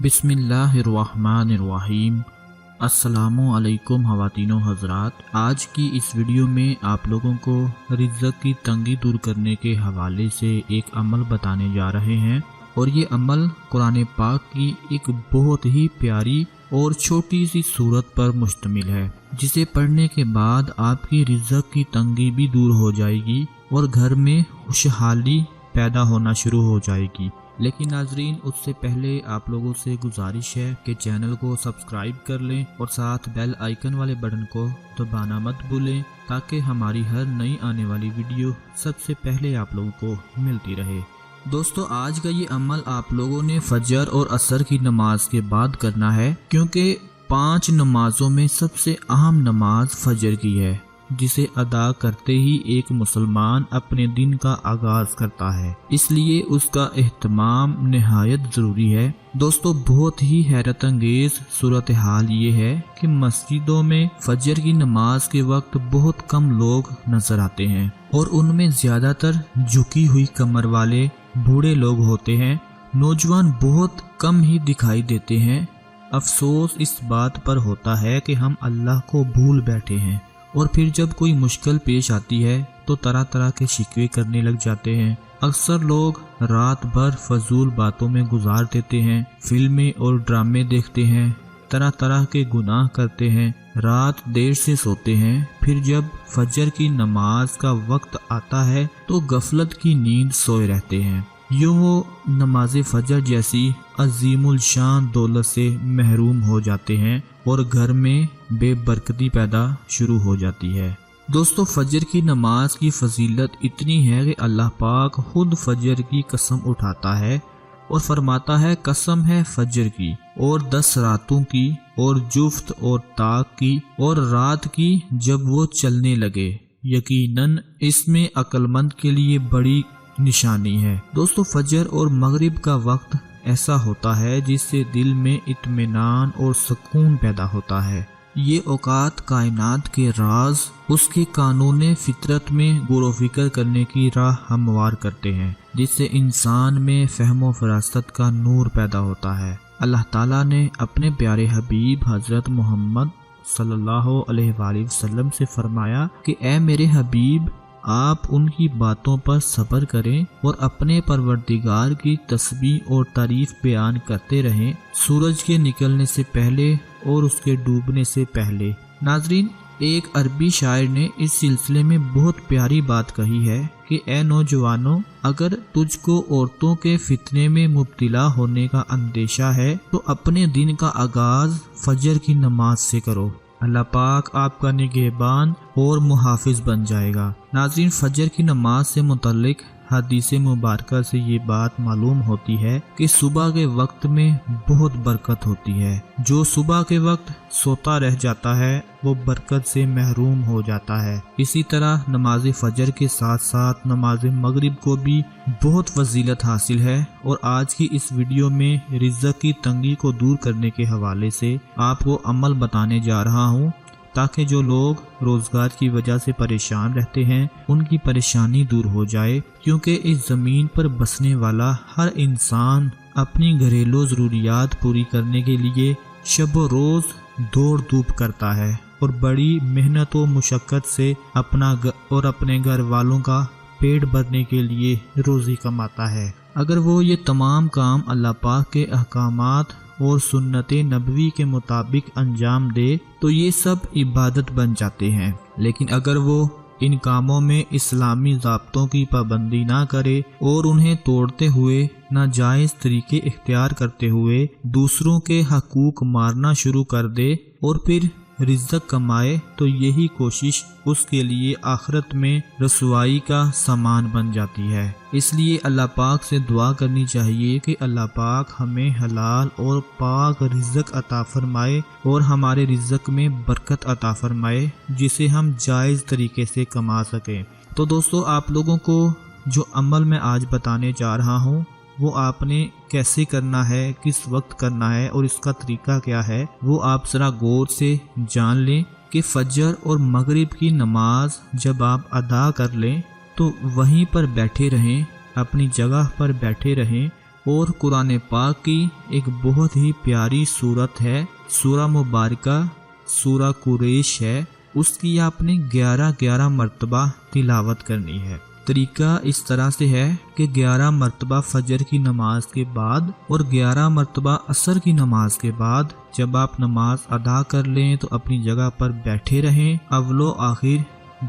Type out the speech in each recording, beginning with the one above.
बिस्मिल्लाहिर्रहमानिर्रहीम। अस्सलामु अलैकुम ख़वातीनो हज़रात। आज की इस वीडियो में आप लोगों को रिज़्क़ की तंगी दूर करने के हवाले से एक अमल बताने जा रहे हैं और ये अमल कुरान पाक की एक बहुत ही प्यारी और छोटी सी सूरत पर मुश्तमिल है, जिसे पढ़ने के बाद आपकी रिज़्क़ की तंगी भी दूर हो जाएगी और घर में खुशहाली पैदा होना शुरू हो जाएगी। लेकिन नाजरीन, उससे पहले आप लोगों से गुजारिश है कि चैनल को सब्सक्राइब कर लें और साथ बेल आइकन वाले बटन को दबाना मत भूलें, ताकि हमारी हर नई आने वाली वीडियो सबसे पहले आप लोगों को मिलती रहे। दोस्तों, आज का ये अमल आप लोगों ने फजर और असर की नमाज के बाद करना है, क्योंकि 5 नमाजों में सबसे अहम नमाज फजर की है, जिसे अदा करते ही एक मुसलमान अपने दिन का आगाज करता है, इसलिए उसका एहतमाम निहायत ज़रूरी है। दोस्तों, बहुत ही हैरत अंगेज सूरत हाल ये है कि मस्जिदों में फजर की नमाज के वक्त बहुत कम लोग नजर आते हैं और उनमें ज़्यादातर झुकी हुई कमर वाले बूढ़े लोग होते हैं। नौजवान बहुत कम ही दिखाई देते हैं। अफसोस इस बात पर होता है कि हम अल्लाह को भूल बैठे हैं और फिर जब कोई मुश्किल पेश आती है तो तरह तरह के शिकवे करने लग जाते हैं। अक्सर लोग रात भर फजूल बातों में गुजार देते हैं, फिल्में और ड्रामे देखते हैं, तरह तरह के गुनाह करते हैं, रात देर से सोते हैं, फिर जब फजर की नमाज का वक्त आता है तो गफलत की नींद सोए रहते हैं। यूँ वो नमाज फजर जैसी अजीमुल शान दौलत से महरूम हो जाते हैं और घर में बेबरकती पैदा शुरू हो जाती है। दोस्तों, फजर की नमाज की फजीलत इतनी है कि अल्लाह पाक खुद फजर की कसम उठाता है और फरमाता है, कसम है फजर की और 10 रातों की और जुफ्त और ताक की और रात की जब वो चलने लगे, यकीनन इसमें अक्लमंद के लिए बड़ी निशानी है। दोस्तों, फजर और मगरिब का वक्त ऐसा होता है जिससे दिल में इत्मीनान और सुकून पैदा होता है। ये औकात कायनात के राज, उसके कानून फितरत में गौर फिक्र करने की राह हमवार करते हैं, जिससे इंसान में फहमो फरासत का नूर पैदा होता है। अल्लाह ताला ने अपने प्यारे हबीब हजरत मोहम्मद सल्लल्लाहु अलैहि वसल्लम से फरमाया कि ए मेरे हबीब, आप उनकी बातों पर सब्र करें और अपने परवरदिगार की तस्बीह और तारीफ बयान करते रहें, सूरज के निकलने से पहले और उसके डूबने से पहले। नाजरीन, एक अरबी शायर ने इस सिलसिले में बहुत प्यारी बात कही है कि ए नौजवानों, अगर तुझको औरतों के फितने में मुब्तला होने का अंदेशा है तो अपने दिन का आगाज फजर की नमाज से करो। अल्लाह पाक आपका निगहबान और मुहाफिज बन जाएगा। नाज़रीन, फजर की नमाज से मुतल्लिक हदीस मुबारक से ये बात मालूम होती है कि सुबह के वक्त में बहुत बरकत होती है। जो सुबह के वक्त सोता रह जाता है वो बरकत से महरूम हो जाता है। इसी तरह नमाज फजर के साथ साथ नमाज मगरिब को भी बहुत फजीलत हासिल है और आज की इस वीडियो में रिज़्क़ की तंगी को दूर करने के हवाले से आपको अमल बताने जा रहा हूँ, ताकि जो लोग रोज़गार की वजह से परेशान रहते हैं उनकी परेशानी दूर हो जाए, क्योंकि इस ज़मीन पर बसने वाला हर इंसान अपनी घरेलू ज़रूरियात पूरी करने के लिए शब व रोज़ दौड़ धूप करता है और बड़ी मेहनत व मुशक्क़त से अपने घर वालों का पेट भरने के लिए रोज़ी कमाता है। अगर वो ये तमाम काम अल्लाह पाक के अहकामात और सुन्नत नबवी के मुताबिक अंजाम दे तो ये सब इबादत बन जाते हैं। लेकिन अगर वो इन कामों में इस्लामी ज़ाब्तों की पाबंदी ना करे और उन्हें तोड़ते हुए नाजायज़ तरीके इख्तियार करते हुए दूसरों के हकूक मारना शुरू कर दे और फिर रिज़्क़ कमाए, तो यही कोशिश उसके लिए आखिरत में रसवाई का सामान बन जाती है। इसलिए अल्लाह पाक से दुआ करनी चाहिए कि अल्लाह पाक हमें हलाल और पाक रिज़्क़ अता फरमाए और हमारे रिज़्क़ में बरकत अता फरमाए, जिसे हम जायज़ तरीके से कमा सकें। तो दोस्तों, आप लोगों को जो अमल मैं आज बताने जा रहा हूँ वो आपने कैसे करना है, किस वक्त करना है और इसका तरीका क्या है, वो आप ज़रा गौर से जान लें कि फजर और मगरिब की नमाज जब आप अदा कर लें तो वहीं पर बैठे रहें, अपनी जगह पर बैठे रहें اور قرآن پاک کی ایک بہت ہی پیاری سورت ہے، سورہ مبارکہ سورہ قریش ہے، اس کی آپ نے 11 مرتبہ تلاوت کرنی ہے۔ طریقہ اس طرح سے ہے کہ 11 مرتبہ فجر کی نماز کے بعد اور 11 مرتبہ عصر کی نماز کے بعد جب آپ نماز ادا کر لیں تو اپنی جگہ پر بیٹھے رہیں، اول و آخر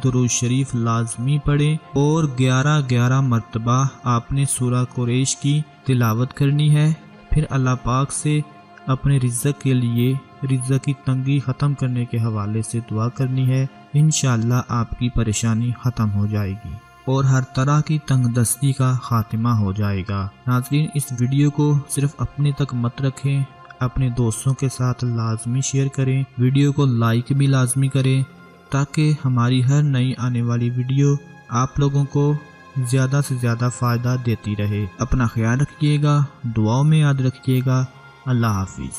درود شریف لازمی پڑھیں اور 11 مرتبہ آپ نے سورہ قریش کی تلاوت کرنی ہے۔ پھر اللہ پاک سے اپنے رزق کے لیے، رزق کی تنگی ختم کرنے کے حوالے سے دعا کرنی ہے۔ انشاءاللہ آپ کی پریشانی ختم ہو جائے گی اور ہر طرح کی تنگ دستی کا خاتمہ ہو جائے گا۔ ناظرین، اس ویڈیو کو صرف اپنے تک مت رکھیں، اپنے دوستوں کے ساتھ لازمی شیئر کریں، ویڈیو کو لائک بھی لازمی کریں تاکہ ہماری ہر نئی آنے والی ویڈیو آپ لوگوں کو زیادہ سے زیادہ فائدہ دیتی رہے۔ اپنا خیال رکھیے گا، دعاؤں میں یاد رکھیے گا۔ اللہ حافظ۔